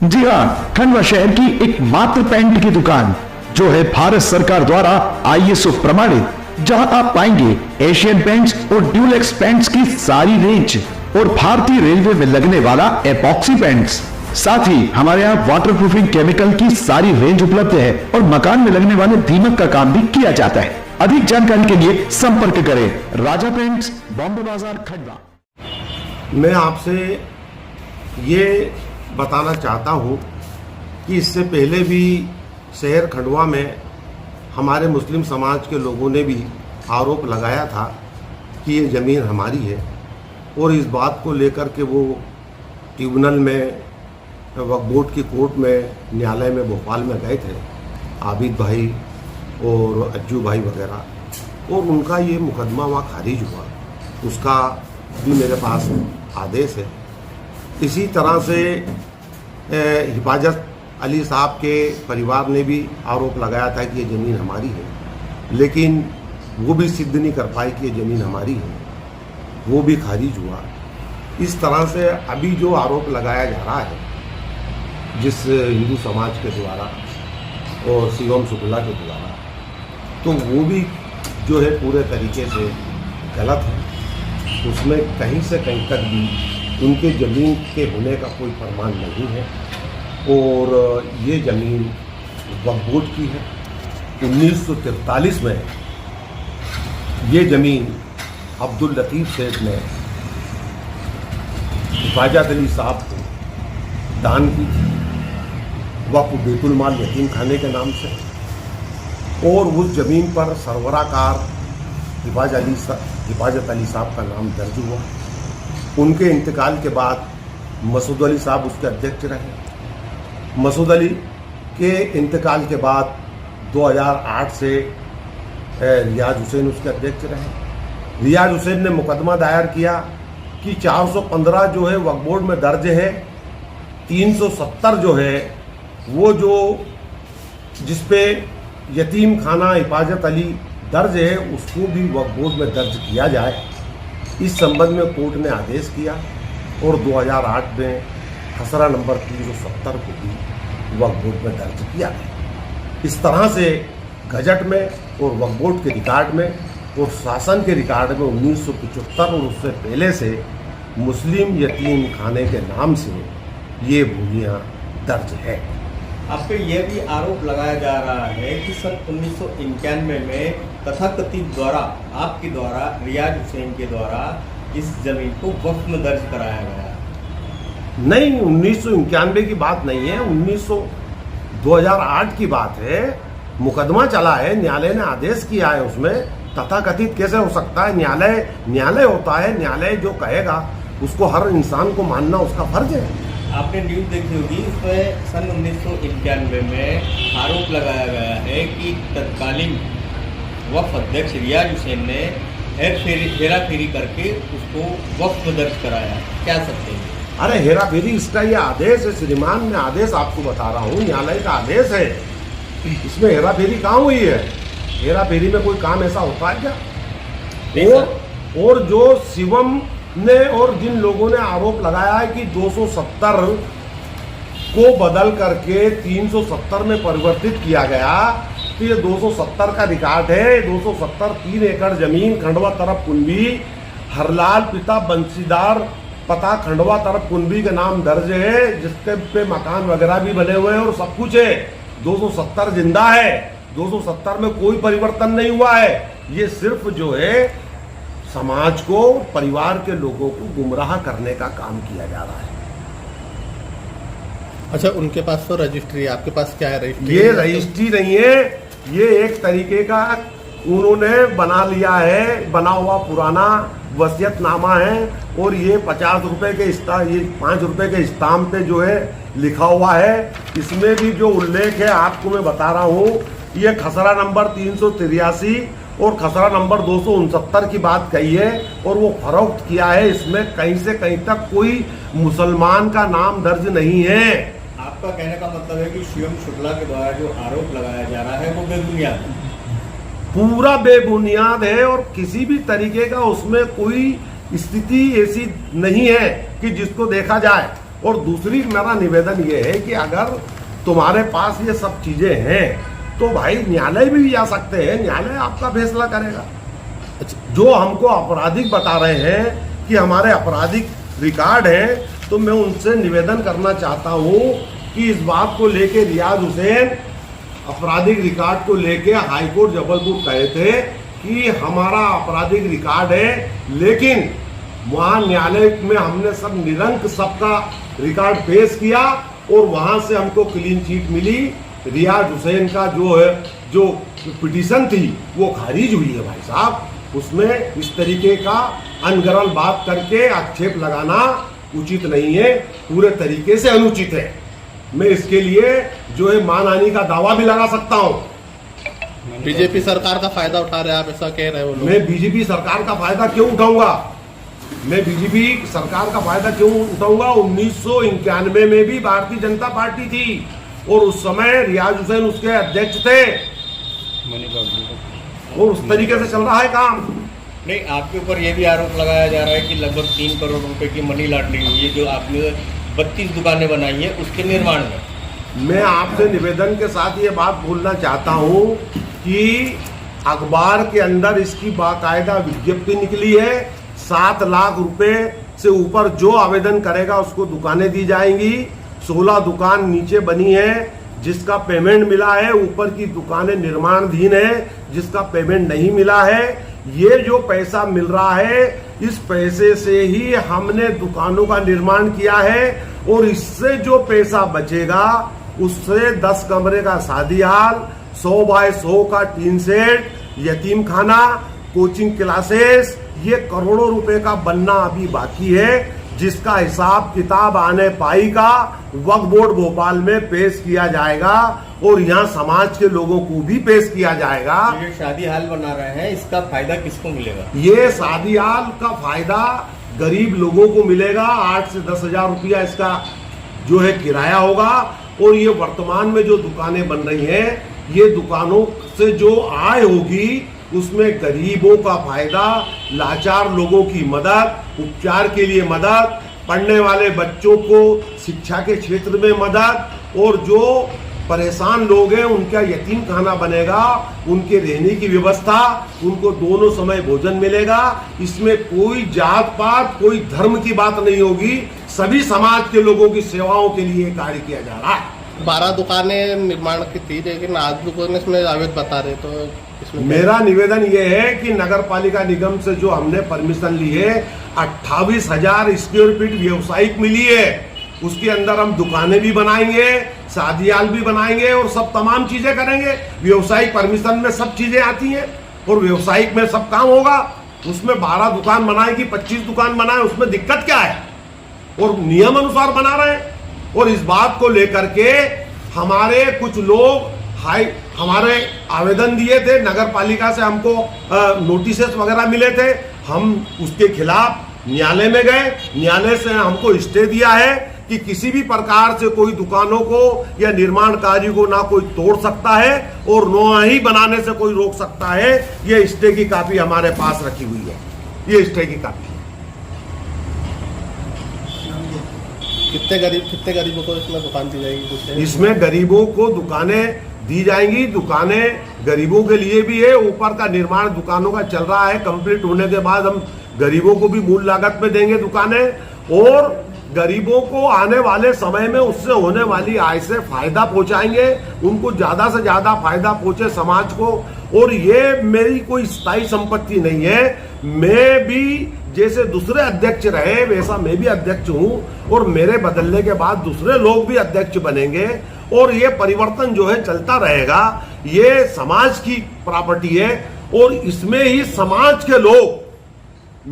जी हाँ, खंडवा शहर की एकमात्र पेंट की दुकान जो है भारत सरकार द्वारा ISO प्रमाणित, जहां आप पाएंगे एशियन पेंट्स और ड्यूलेक्स पेंट्स की सारी रेंज और भारतीय रेलवे में लगने वाला एपॉक्सी पेंट्स। साथ ही हमारे यहाँ वाटरप्रूफिंग केमिकल की सारी रेंज उपलब्ध है और मकान में लगने वाले दीमक का काम भी किया जाता है। अधिक जानकारी के लिए संपर्क करें राजा पेंट्स, बॉम्बे बाजार, खंडवा। मैं आपसे ये बताना चाहता हूँ कि इससे पहले भी शहर खंडवा में हमारे मुस्लिम समाज के लोगों ने भी आरोप लगाया था कि ये ज़मीन हमारी है, और इस बात को लेकर के वो ट्रिब्यूनल में, वक्फ बोर्ड की कोर्ट में, न्यायालय में भोपाल में गए थे, आबिद भाई और अज्जू भाई वगैरह, और उनका ये मुकदमा वहाँ खारिज हुआ। उसका भी मेरे पास आदेश है। इसी तरह से हिफाजत अली साहब के परिवार ने भी आरोप लगाया था कि ये ज़मीन हमारी है, लेकिन वो भी सिद्ध नहीं कर पाई कि ये ज़मीन हमारी है, वो भी खारिज हुआ। इस तरह से अभी जो आरोप लगाया जा रहा है जिस हिंदू समाज के द्वारा और शिवम शुक्ला के द्वारा, तो वो भी जो है पूरे तरीके से गलत है। उसमें कहीं से कहीं तक भी उनके ज़मीन के होने का कोई प्रमाण नहीं है, और ये ज़मीन वक्फ बोर्ड की है। 1943 में ये ज़मीन अब्दुल लतीफ़ सेठ ने हिफाजत अली साहब को दान की थी, वक्फ बैतुल माल यतीम खाने के नाम से, और उस ज़मीन पर सरवराकार हिफाजत अली साहब का नाम दर्ज हुआ। उनके इंतकाल के बाद मसूद अली साहब उसके अध्यक्ष रहे। मसूद अली के इंतकाल के बाद 2008 से रियाज हुसैन उसके अध्यक्ष रहे। रियाज हुसैन ने मुकदमा दायर किया कि 415 जो है वक्फ बोर्ड में दर्ज है, 370 जो है वो जो जिस पे यतीम खाना हिफाजत अली दर्ज है उसको भी वक्फ बोर्ड में दर्ज किया जाए। इस संबंध में कोर्ट ने आदेश किया, और 2008 में खसरा नंबर 370 को भी वक्फ बोर्ड में दर्ज किया गया। इस तरह से गजट में और वक्फ बोर्ड के रिकॉर्ड में और शासन के रिकॉर्ड में 1975 और उससे पहले से मुस्लिम यतीम खाने के नाम से ये भूमियाँ दर्ज है। आप पे यह भी आरोप लगाया जा रहा है कि सन 1991 में तथाकथित द्वारा आपके द्वारा रियाज हुसैन के द्वारा इस जमीन को वक्फ में दर्ज कराया गया। नहीं, 1991 की बात नहीं है, 2008 की बात है। मुकदमा चला है, न्यायालय ने आदेश किया है। उसमें तथाकथित कैसे हो सकता है? न्यायालय होता है, न्यायालय जो कहेगा उसको हर इंसान को मानना उसका फर्ज है। आपने न्यूज़ देखी होगी, उसमें सन 1991 में आरोप लगाया गया है कि तत्कालीन वक्फ अध्यक्ष रियाज हुसैन ने हेरा फेरी करके उसको वक्फ में दर्ज कराया। क्या सकते हैं? अरे हेरा फेरी, इसका ये आदेश है श्रीमान, मैं आदेश आपको बता रहा हूँ, न्यायालय का आदेश है। इसमें हेरा फेरी कहाँ हुई है? हेरा फेरी में कोई काम ऐसा होता है क्या? और जो शिवम ने और जिन लोगों ने आरोप लगाया है कि 270 को बदल करके 370 में परिवर्तित किया गया, तो ये 270 का रिकॉर्ड है। 270 3 एकड़ जमीन खंडवा तरफ कुंभी, हरलाल पिता बंशीदार, पता खंडवा तरफ कुंभी के नाम दर्ज है, जिसके पे मकान वगैरह भी बने हुए हैं और सब कुछ है। 270 जिंदा है, 270 में कोई परिवर्तन नहीं हुआ है। ये सिर्फ जो है समाज को, परिवार के लोगों को गुमराह करने का काम किया जा रहा है। अच्छा, उनके पास तो रजिस्ट्री है, आपके पास क्या है? रजिस्ट्री? ये रजिस्ट्री नहीं है, ये एक तरीके का उन्होंने बना लिया है, बना हुआ पुराना वसीयतनामा है, और ये 50 रुपए के ये 5 रुपए के स्टाम्प पे जो है लिखा हुआ है। इसमें भी जो उल्लेख है आपको मैं बता रहा हूँ, ये खसरा नंबर 383 और खसरा नंबर 269 की बात कही है, और वो फरोख्त किया है। इसमें कहीं से कहीं तक कोई मुसलमान का नाम दर्ज नहीं है। आपका कहने का मतलब है कि शिवम शुक्ला के द्वारा जो आरोप लगाया जा रहा है वो बेबुनियाद है? पूरा बेबुनियाद है, और किसी भी तरीके का उसमें कोई स्थिति ऐसी नहीं है कि जिसको देखा जाए। और दूसरी मेरा निवेदन ये है कि अगर तुम्हारे पास ये सब चीजें हैं तो भाई न्यायालय भी जा सकते हैं, न्यायालय आपका फैसला करेगा। जो हमको आपराधिक बता रहे हैं कि हमारे आपराधिक रिकॉर्ड हैं, तो मैं उनसे निवेदन करना चाहता हूं कि इस बात को लेके रियाज हुसैन आपराधिक रिकॉर्ड को लेके हाईकोर्ट जबलपुर कहे थे कि हमारा आपराधिक रिकॉर्ड है, लेकिन वहां न्यायालय में हमने सब निरंक सबका रिकॉर्ड पेश किया और वहां से हमको क्लीन चिट मिली। रियाज हुसैन का जो पिटीशन थी वो खारिज हुई है भाई साहब। उसमें इस तरीके का अनगरल बात करके आक्षेप लगाना उचित नहीं है, पूरे तरीके से अनुचित है। मैं इसके लिए जो है मानहानि का दावा भी लगा सकता हूं। बीजेपी सरकार का फायदा उठा रहे हैं, आप ऐसा कह रहे हो? मैं बीजेपी सरकार का फायदा क्यों उठाऊंगा? मैं बीजेपी सरकार का फायदा क्यों उठाऊंगा? 1991 में भी भारतीय जनता पार्टी थी और उस समय रियाज हुसैन उसके अध्यक्ष थे और उस तरीके से चल रहा है काम। नहीं, आपके ऊपर ये भी आरोप लगाया जा रहा है कि लगभग 3 करोड़ रुपए की मनी लॉन्ड्रिंग हुई है, जो आपने 32 दुकानें बनाई है उसके निर्माण में। मैं आपसे निवेदन के साथ ये बात बोलना चाहता हूं कि अखबार के अंदर इसकी बाकायदा विज्ञप्ति निकली है। 7 लाख रुपए से ऊपर जो आवेदन करेगा उसको दुकानें दी जाएंगी। 16 दुकान नीचे बनी है जिसका पेमेंट मिला है, ऊपर की दुकानें निर्माणाधीन है जिसका पेमेंट नहीं मिला है। ये जो पैसा मिल रहा है इस पैसे से ही हमने दुकानों का निर्माण किया है और इससे जो पैसा बचेगा उससे 10 कमरे का शादी हाल, 100 बाय 100 का टीन सेट, यतीम खाना, कोचिंग क्लासेस, ये करोड़ों रुपए का बनना अभी बाकी है, जिसका हिसाब किताब आने पाई का वक्फ बोर्ड भोपाल में पेश किया जाएगा और यहाँ समाज के लोगों को भी पेश किया जाएगा। ये शादी हाल बना रहे हैं, इसका फायदा किसको मिलेगा? ये शादी हाल का फायदा गरीब लोगों को मिलेगा। 8 से 10 हजार रुपया इसका जो है किराया होगा और ये वर्तमान में जो दुकानें बन रही हैं, ये दुकानों से जो आय होगी उसमें गरीबों का फायदा, लाचार लोगों की मदद, उपचार के लिए मदद, पढ़ने वाले बच्चों को शिक्षा के क्षेत्र में मदद और जो परेशान लोग हैं उनका यतीम खाना बनेगा, उनके रहने की व्यवस्था, उनको दोनों समय भोजन मिलेगा। इसमें कोई जात पात, कोई धर्म की बात नहीं होगी, सभी समाज के लोगों की सेवाओं के लिए कार्य किया जा रहा है। 12 दुकानें निर्माण की थी, लेकिन आज दुकान इसमें अवैध बता रहे, तो इसमें मेरा निवेदन यह है कि नगर पालिका निगम से जो हमने परमिशन ली है 28,000 स्क्वायर फीट व्यवसायिक मिली है, उसके अंदर हम दुकानें भी बनाएंगे, शादी हाल भी बनाएंगे और सब तमाम चीजें करेंगे। व्यवसायिक परमिशन में सब चीजें आती हैं और व्यवसायिक में सब काम होगा। उसमें 12 दुकान बनाएगी, 25 दुकान बनाए, उसमें दिक्कत क्या है? और नियम अनुसार बना रहे हैं। और इस बात को लेकर के हमारे कुछ लोग हमारे आवेदन दिए थे, नगर पालिका से हमको नोटिसेस वगैरह मिले थे, हम उसके खिलाफ न्यायालय में गए। न्यायालय से हमको स्टे दिया है कि किसी भी प्रकार से कोई दुकानों को या निर्माण कार्य को ना कोई तोड़ सकता है और न ही बनाने से कोई रोक सकता है। ये स्टे की कॉपी हमारे पास रखी हुई है, ये स्टे की कॉपी। कितने गरीबों को इसमें दुकान दी जाएगी? इसमें गरीबों को दुकानें दी जाएंगी। दुकानें गरीबों के लिए भी है, ऊपर का निर्माण दुकानों का चल रहा है। कंप्लीट होने के बाद हम गरीबों को भी मूल लागत में देंगे दुकानें और गरीबों को आने वाले समय में उससे होने वाली आय से फायदा पहुंचाएंगे, उनको ज्यादा से ज्यादा फायदा पहुंचे समाज को। और ये मेरी कोई स्थायी संपत्ति नहीं है, मैं भी जैसे दूसरे अध्यक्ष रहे वैसा मैं भी अध्यक्ष हूं और मेरे बदलने के बाद दूसरे लोग भी अध्यक्ष बनेंगे और ये परिवर्तन जो है चलता रहेगा। ये समाज की प्रॉपर्टी है और इसमें ही समाज के लोग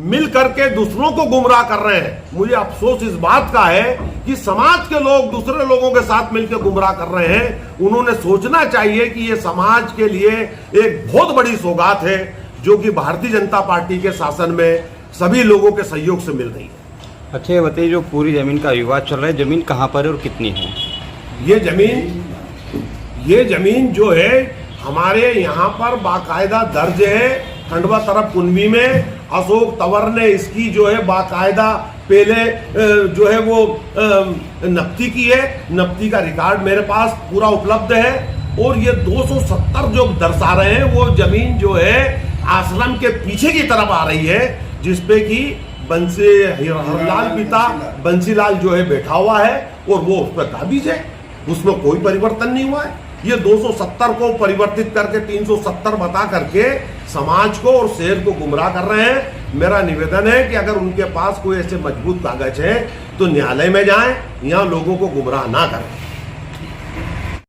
मिल करके दूसरों को गुमराह कर रहे हैं। मुझे अफसोस इस बात का है कि समाज के लोग दूसरे लोगों के साथ मिलकर गुमराह कर रहे हैं। उन्होंने सोचना चाहिए कि ये समाज के लिए एक बहुत बड़ी सौगात है जो कि भारतीय जनता पार्टी के शासन में सभी लोगों के सहयोग से मिल रही है। अच्छा ये बताइए, जो पूरी जमीन का विवाद चल रहा है, जमीन कहाँ पर है और कितनी है? ये जमीन जो है हमारे यहाँ पर बाकायदा दर्ज है। खंडवा तरफ कुंडवी में अशोक तंवर ने इसकी जो है बाकायदा पहले जो है वो नफ्ती की है। नफ्ती का रिकॉर्ड मेरे पास पूरा उपलब्ध है। और ये 270 जो दर्शा रहे हैं वो जमीन जो है आश्रम के पीछे की तरफ आ रही है, जिसपे कि हरलाल पिता बंसीलाल जो है बैठा हुआ है और वो उस पर काबिज है। उसमें कोई परिवर्तन नहीं हुआ है। ये 270 को परिवर्तित करके 370 बता करके समाज को और शहर को गुमराह कर रहे हैं। मेरा निवेदन है कि अगर उनके पास कोई ऐसे मजबूत कागज है तो न्यायालय में जाएं, यहाँ लोगों को गुमराह ना करें।